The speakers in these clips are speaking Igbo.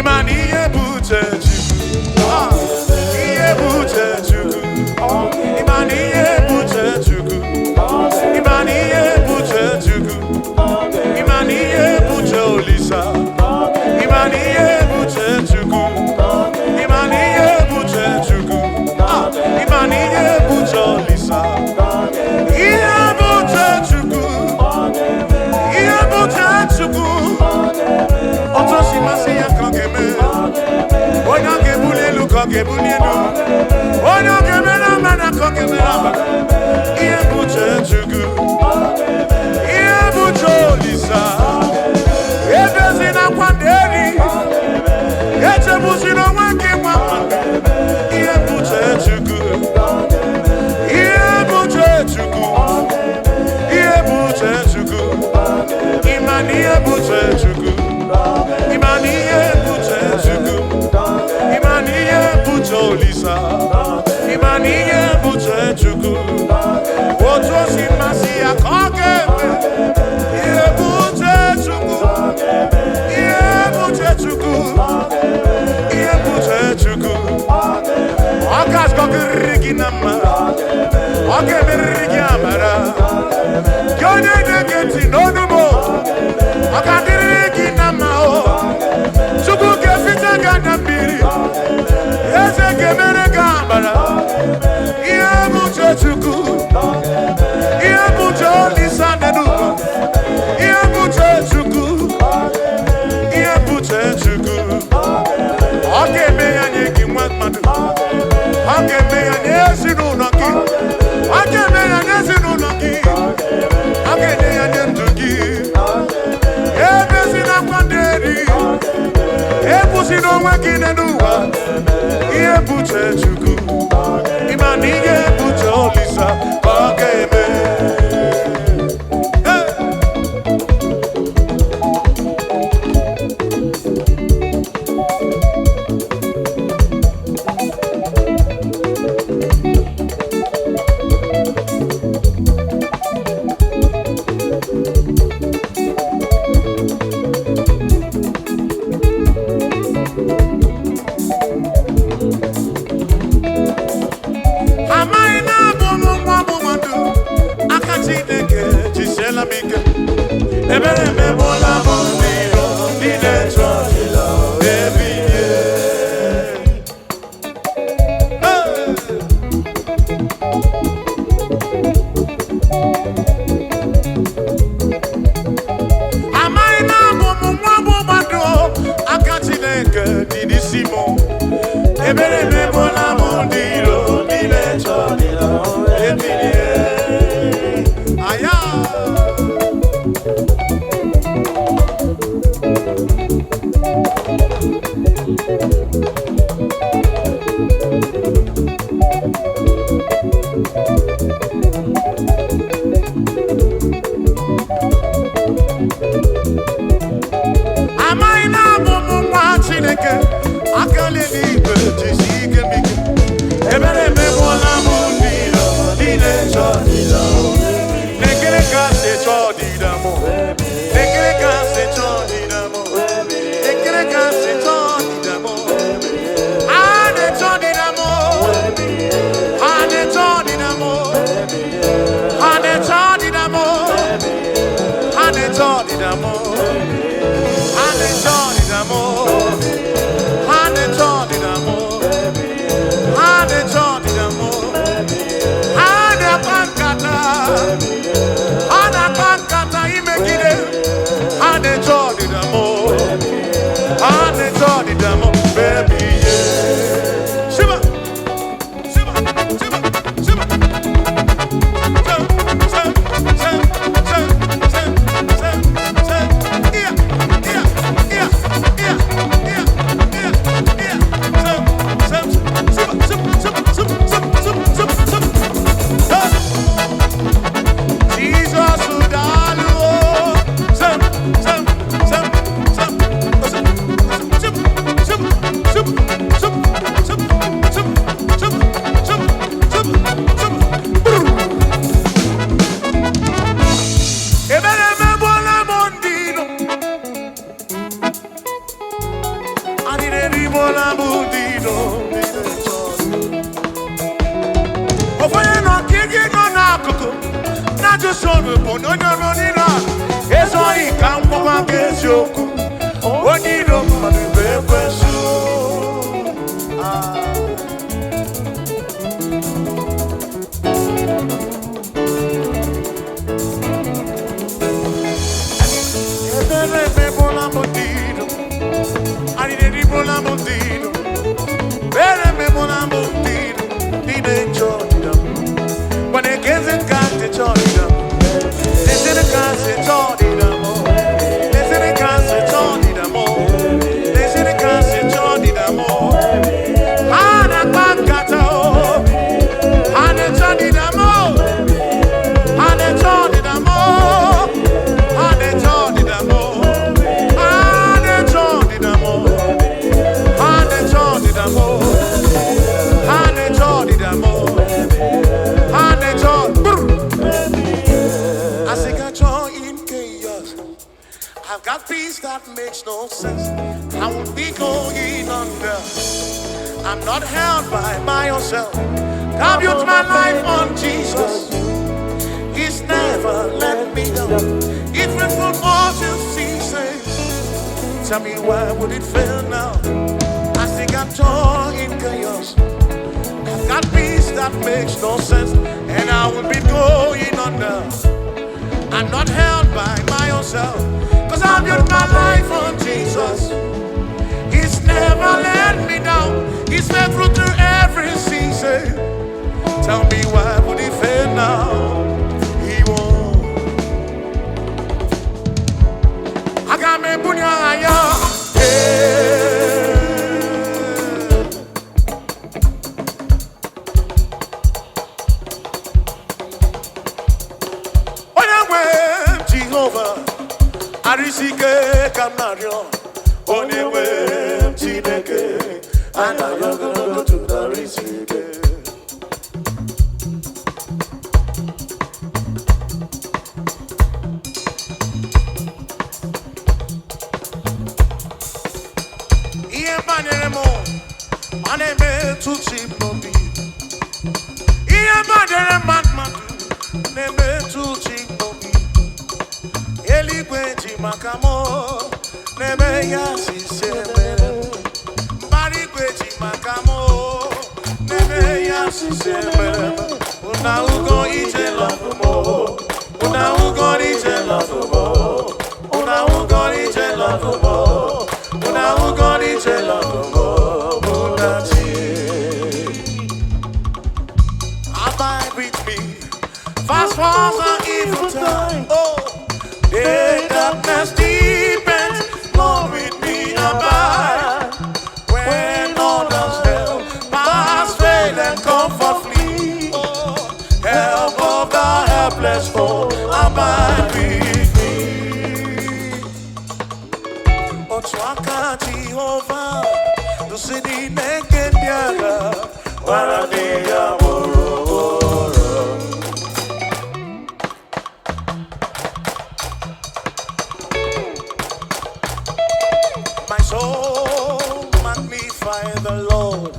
Imaniye bute chuku. Iye bute chuku. Imaniye bute chuku. Imaniye bute chuku. Imaniye bute olisa. Imaniye bute chuku. Imaniye bute chuku. Imaniye bute olisa. Iye bute chuku. Iye bute chuku. Otoshi masiya kangeme. Onya gebule lu kangebule nu. Onya gebela mana kangebela mana. Iye bute chuku. Iye bute olisa. Ebezina kwanderi. Eche busino wangi mwamanga. Iye bute chuku. Iye bute chuku. Iye bute chuku. Imaniye bute chuku. Imaniye bute chuku. Imaniye bute olisa. Imaniye bute chuku. Otoshi masiya kangeme. Iye bute chuku. Iye bute chuku. Iye bute chuku. Akas kokirigi nama. Akemirigi amara. Yone negeti nonumo. Akadirigi nama o. Chuku kefita ganambiri. Eze kemere gambara. Iye bute chuku. Iye bute olisa nenugo. Iye bute chuku. Iye bute chuku. Akeme ya nyeki mwatmadu. Akeme ya nyesi nunoki. Akeme ya nyesi nunoki. Akeme ya nyenduki. Ebezina kwanderi. Ebusino wakine nuwa. Iye bute chuku. Imaniye bute olisa. Akeme. I've got peace that makes no sense. I won't be going under. I'm not held by myself. I built my life on Jesus. He's never let me down. It's faithful for till seasons. Tell me why would it fail now? I think I'm torn in chaos. I've got peace that makes no sense, and I will be going under. I'm not held by my own self, 'cause I built my life on Jesus. He's never let me down. He's faithful through every season. Tell me why would he fail now? He won't. I got me bunyaya. Arisike kamario, onewe mchineke, anayogo to the risike. Iye maneremo, aneme tuchi mobi. Iye manere matmatu, neme tuchi mobi. Eligweji makamo, neme yasi semere. Barigweji makamo, neme yasi semere. Una ugo ije lofumo, una ugo ije lofumo, una ugo ije lofumo, una ugo ije lofumo, munachi. Abide with me, fast falls on evil time. Oh. The darkness deepens, Lord with me abide. When others help, past fail and comfort flee. Oh, help of the helpless foe, abide with me. Otwaka Jehovah, the city naked yaga, waradia woro. So magnify the Lord,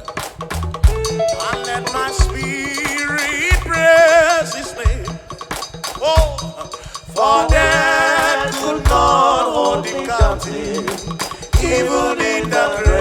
and let my spirit praise His name. Oh, for death could not hold Him captive, even in the grave.